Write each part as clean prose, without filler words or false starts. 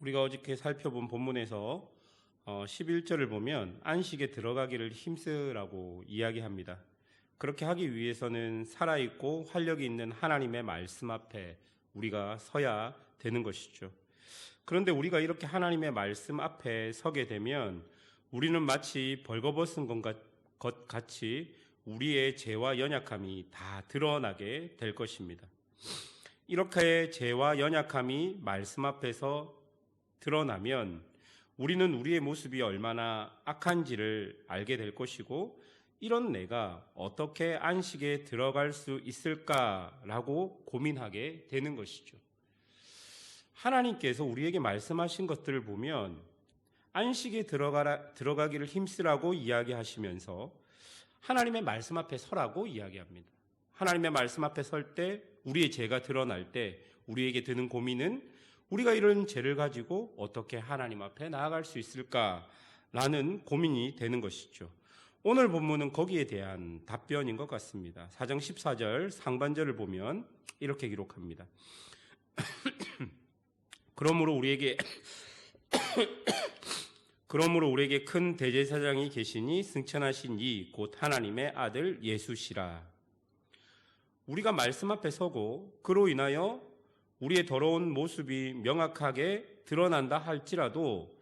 우리가 어저께 살펴본 본문에서 11절을 보면 안식에 들어가기를 힘쓰라고 이야기합니다. 그렇게 하기 위해서는 살아있고 활력이 있는 하나님의 말씀 앞에 우리가 서야 되는 것이죠. 그런데 우리가 이렇게 하나님의 말씀 앞에 서게 되면 우리는 마치 벌거벗은 것 같이 우리의 죄와 연약함이 다 드러나게 될 것입니다. 이렇게 죄와 연약함이 말씀 앞에서 드러나면 우리는 우리의 모습이 얼마나 악한지를 알게 될 것이고, 이런 내가 어떻게 안식에 들어갈 수 있을까라고 고민하게 되는 것이죠. 하나님께서 우리에게 말씀하신 것들을 보면 안식에 들어가기를 힘쓰라고 이야기하시면서 하나님의 말씀 앞에 서라고 이야기합니다. 하나님의 말씀 앞에 설 때, 우리의 죄가 드러날 때 우리에게 드는 고민은 우리가 이런 죄를 가지고 어떻게 하나님 앞에 나아갈 수 있을까라는 고민이 되는 것이죠. 오늘 본문은 거기에 대한 답변인 것 같습니다. 4장 14절 상반절을 보면 이렇게 기록합니다. 그러므로 우리에게 큰 대제사장이 계시니 승천하신 이 곧 하나님의 아들 예수시라. 우리가 말씀 앞에 서고 그로 인하여 우리의 더러운 모습이 명확하게 드러난다 할지라도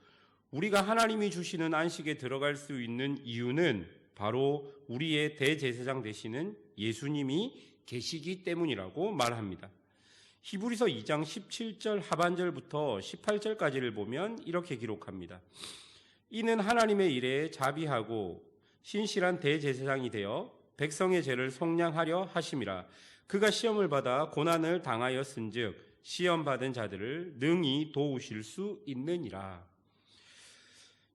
우리가 하나님이 주시는 안식에 들어갈 수 있는 이유는 바로 우리의 대제사장 되시는 예수님이 계시기 때문이라고 말합니다. 히브리서 2장 17절 하반절부터 18절까지를 보면 이렇게 기록합니다. 이는 하나님의 일에 자비하고 신실한 대제사장이 되어 백성의 죄를 속량하려 하심이라. 그가 시험을 받아 고난을 당하였은즉 시험받은 자들을 능히 도우실 수 있느니라.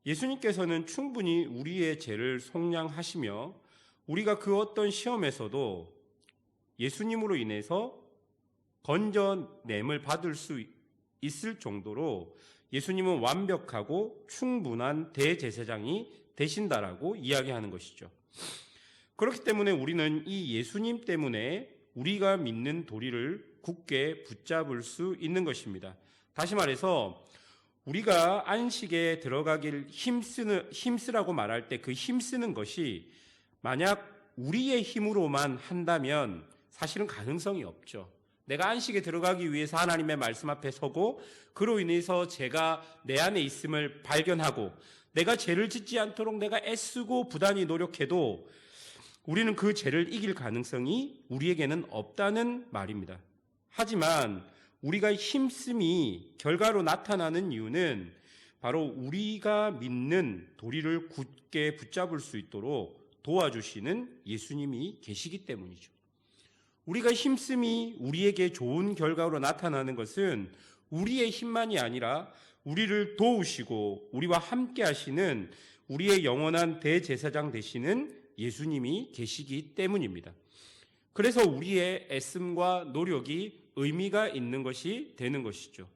예수님께서는 충분히 우리의 죄를 속량하시며 우리가 그 어떤 시험에서도 예수님으로 인해서 건져냄을 받을 수 있을 정도로 예수님은 완벽하고 충분한 대제사장이 되신다라고 이야기하는 것이죠. 그렇기 때문에 우리는 이 예수님 때문에 우리가 믿는 도리를 굳게 붙잡을 수 있는 것입니다. 다시 말해서 우리가 안식에 들어가길 힘쓰라고 말할 때 그 힘쓰는 것이 만약 우리의 힘으로만 한다면 사실은 가능성이 없죠. 내가 안식에 들어가기 위해서 하나님의 말씀 앞에 서고 그로 인해서 죄가 내 안에 있음을 발견하고 내가 죄를 짓지 않도록 내가 애쓰고 부단히 노력해도 우리는 그 죄를 이길 가능성이 우리에게는 없다는 말입니다. 하지만 우리가 힘씀이 결과로 나타나는 이유는 바로 우리가 믿는 도리를 굳게 붙잡을 수 있도록 도와주시는 예수님이 계시기 때문이죠. 우리가 힘씀이 우리에게 좋은 결과로 나타나는 것은 우리의 힘만이 아니라 우리를 도우시고 우리와 함께 하시는 우리의 영원한 대제사장 되시는 예수님이 계시기 때문입니다. 그래서 우리의 애씀과 노력이 의미가 있는 것이 되는 것이죠.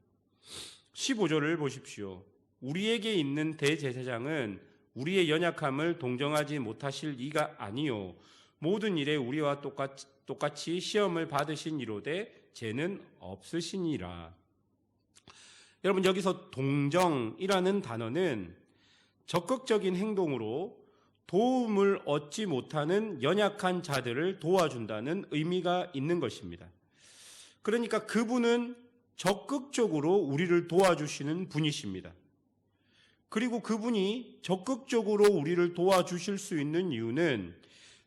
15절을 보십시오. 우리에게 있는 대제사장은 우리의 연약함을 동정하지 못하실 이가 아니요 모든 일에 우리와 똑같이 시험을 받으신 이로되 죄는 없으시니라. 여러분, 여기서 동정이라는 단어는 적극적인 행동으로 도움을 얻지 못하는 연약한 자들을 도와준다는 의미가 있는 것입니다. 그러니까 그분은 적극적으로 우리를 도와주시는 분이십니다. 그리고 그분이 적극적으로 우리를 도와주실 수 있는 이유는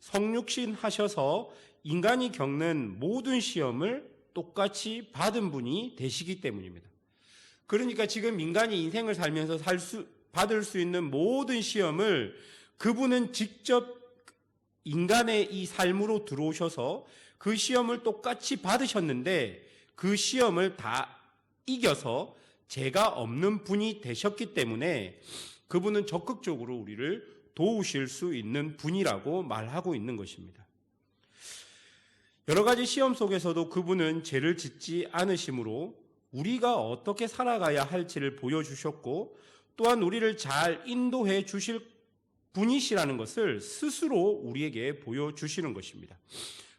성육신 하셔서 인간이 겪는 모든 시험을 똑같이 받은 분이 되시기 때문입니다. 그러니까 지금 인간이 인생을 살면서 받을 수 있는 모든 시험을 그분은 직접 인간의 이 삶으로 들어오셔서 그 시험을 똑같이 받으셨는데 그 시험을 다 이겨서 죄가 없는 분이 되셨기 때문에 그분은 적극적으로 우리를 도우실 수 있는 분이라고 말하고 있는 것입니다. 여러 가지 시험 속에서도 그분은 죄를 짓지 않으시므로 우리가 어떻게 살아가야 할지를 보여주셨고 또한 우리를 잘 인도해 주실 분이시라는 것을 스스로 우리에게 보여주시는 것입니다.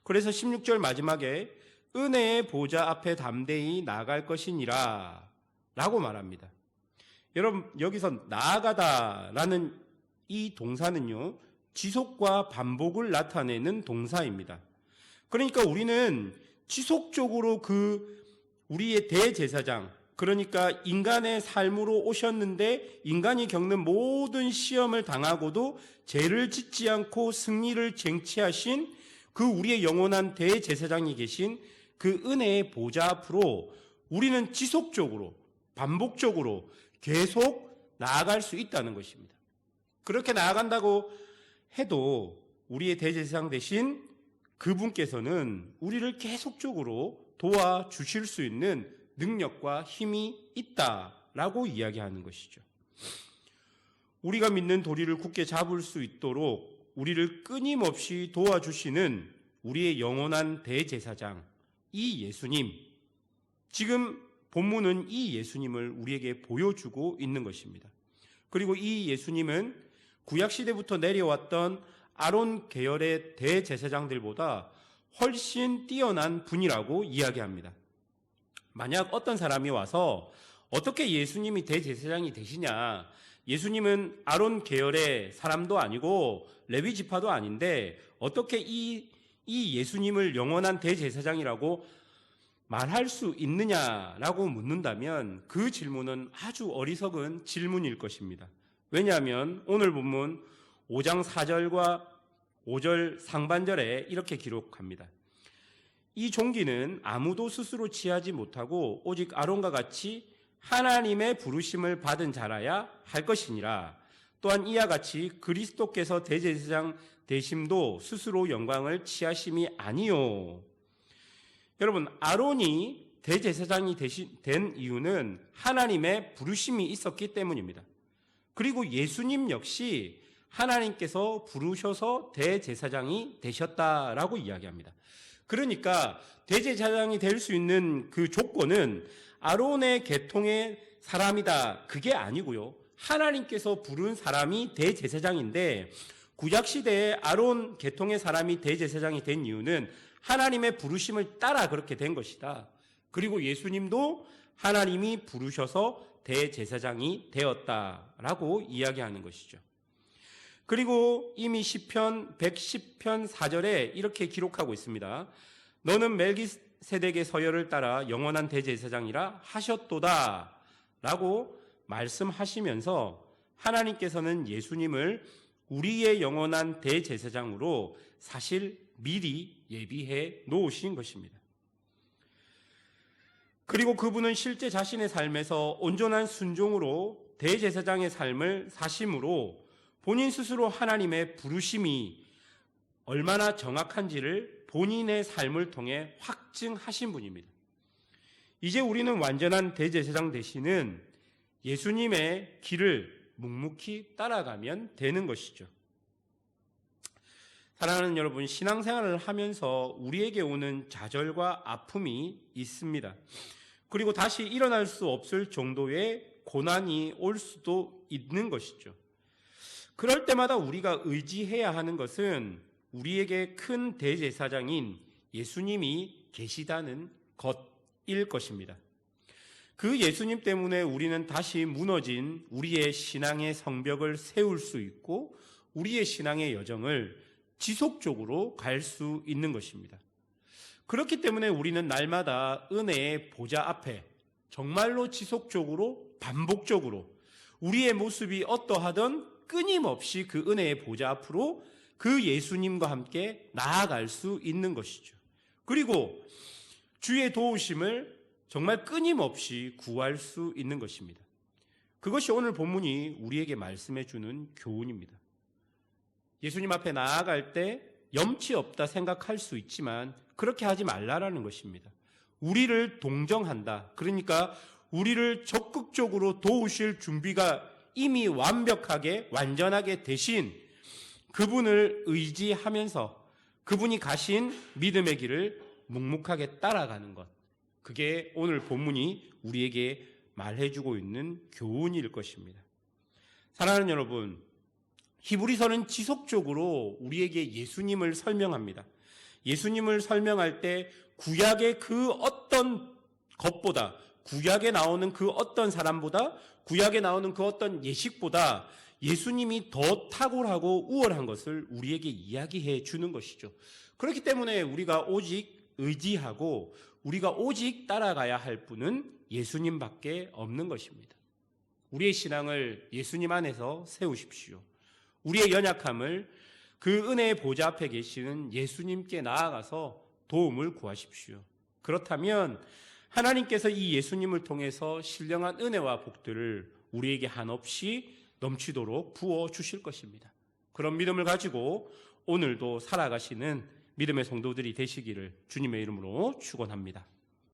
그래서 16절 마지막에 은혜의 보좌 앞에 담대히 나아갈 것이니라 라고 말합니다. 여러분, 여기서 나아가다라는 이 동사는요, 지속과 반복을 나타내는 동사입니다. 그러니까 우리는 지속적으로 우리의 대제사장, 그러니까 인간의 삶으로 오셨는데 인간이 겪는 모든 시험을 당하고도 죄를 짓지 않고 승리를 쟁취하신 그 우리의 영원한 대제사장이 계신 그 은혜의 보좌 앞으로 우리는 지속적으로, 반복적으로 계속 나아갈 수 있다는 것입니다. 그렇게 나아간다고 해도 우리의 대제사장 되신 그분께서는 우리를 계속적으로 도와주실 수 있는 능력과 힘이 있다라고 이야기하는 것이죠. 우리가 믿는 도리를 굳게 잡을 수 있도록 우리를 끊임없이 도와주시는 우리의 영원한 대제사장, 이 예수님, 지금 본문은 이 예수님을 우리에게 보여주고 있는 것입니다. 그리고 이 예수님은 구약시대부터 내려왔던 아론 계열의 대제사장들보다 훨씬 뛰어난 분이라고 이야기합니다. 만약 어떤 사람이 와서 어떻게 예수님이 대제사장이 되시냐, 예수님은 아론 계열의 사람도 아니고 레위 지파도 아닌데 어떻게 이 예수님을 영원한 대제사장이라고 말할 수 있느냐라고 묻는다면 그 질문은 아주 어리석은 질문일 것입니다. 왜냐하면 오늘 본문 5장 4절과 5절 상반절에 이렇게 기록합니다. 이 종기는 아무도 스스로 취하지 못하고 오직 아론과 같이 하나님의 부르심을 받은 자라야 할 것이니라. 또한 이와 같이 그리스도께서 대제사장 되심도 스스로 영광을 취하심이 아니요. 여러분, 아론이 대제사장이 된 이유는 하나님의 부르심이 있었기 때문입니다. 그리고 예수님 역시 하나님께서 부르셔서 대제사장이 되셨다라고 이야기합니다. 그러니까 대제사장이 될 수 있는 그 조건은 아론의 계통의 사람이다, 그게 아니고요, 하나님께서 부른 사람이 대제사장인데 구약시대에 아론 계통의 사람이 대제사장이 된 이유는 하나님의 부르심을 따라 그렇게 된 것이다. 그리고 예수님도 하나님이 부르셔서 대제사장이 되었다라고 이야기하는 것이죠. 그리고 이미 시편 110편 4절에 이렇게 기록하고 있습니다. 너는 멜기세덱의 서열을 따라 영원한 대제사장이라 하셨도다 라고 말씀하시면서 하나님께서는 예수님을 우리의 영원한 대제사장으로 사실 미리 예비해 놓으신 것입니다. 그리고 그분은 실제 자신의 삶에서 온전한 순종으로 대제사장의 삶을 사심으로 본인 스스로 하나님의 부르심이 얼마나 정확한지를 본인의 삶을 통해 확증하신 분입니다. 이제 우리는 완전한 대제사장 되시는 예수님의 길을 묵묵히 따라가면 되는 것이죠. 사랑하는 여러분, 신앙생활을 하면서 우리에게 오는 좌절과 아픔이 있습니다. 그리고 다시 일어날 수 없을 정도의 고난이 올 수도 있는 것이죠. 그럴 때마다 우리가 의지해야 하는 것은 우리에게 큰 대제사장인 예수님이 계시다는 것일 것입니다. 그 예수님 때문에 우리는 다시 무너진 우리의 신앙의 성벽을 세울 수 있고 우리의 신앙의 여정을 지속적으로 갈 수 있는 것입니다. 그렇기 때문에 우리는 날마다 은혜의 보좌 앞에 정말로 지속적으로 반복적으로 우리의 모습이 어떠하든 끊임없이 그 은혜의 보좌 앞으로 그 예수님과 함께 나아갈 수 있는 것이죠. 그리고 주의 도우심을 정말 끊임없이 구할 수 있는 것입니다. 그것이 오늘 본문이 우리에게 말씀해 주는 교훈입니다. 예수님 앞에 나아갈 때 염치 없다 생각할 수 있지만 그렇게 하지 말라라는 것입니다. 우리를 동정한다. 그러니까 우리를 적극적으로 도우실 준비가 이미 완벽하게 완전하게 되신 그분을 의지하면서 그분이 가신 믿음의 길을 묵묵하게 따라가는 것, 그게 오늘 본문이 우리에게 말해주고 있는 교훈일 것입니다. 사랑하는 여러분, 히브리서는 지속적으로 우리에게 예수님을 설명합니다. 예수님을 설명할 때 구약의 그 어떤 것보다 구약에 나오는 그 어떤 사람보다, 구약에 나오는 그 어떤 예식보다 예수님이 더 탁월하고 우월한 것을 우리에게 이야기해 주는 것이죠. 그렇기 때문에 우리가 오직 의지하고 우리가 오직 따라가야 할 분은 예수님밖에 없는 것입니다. 우리의 신앙을 예수님 안에서 세우십시오. 우리의 연약함을 그 은혜의 보좌 앞에 계시는 예수님께 나아가서 도움을 구하십시오. 그렇다면 하나님께서 이 예수님을 통해서 신령한 은혜와 복들을 우리에게 한없이 넘치도록 부어 주실 것입니다. 그런 믿음을 가지고 오늘도 살아가시는 믿음의 성도들이 되시기를 주님의 이름으로 축원합니다.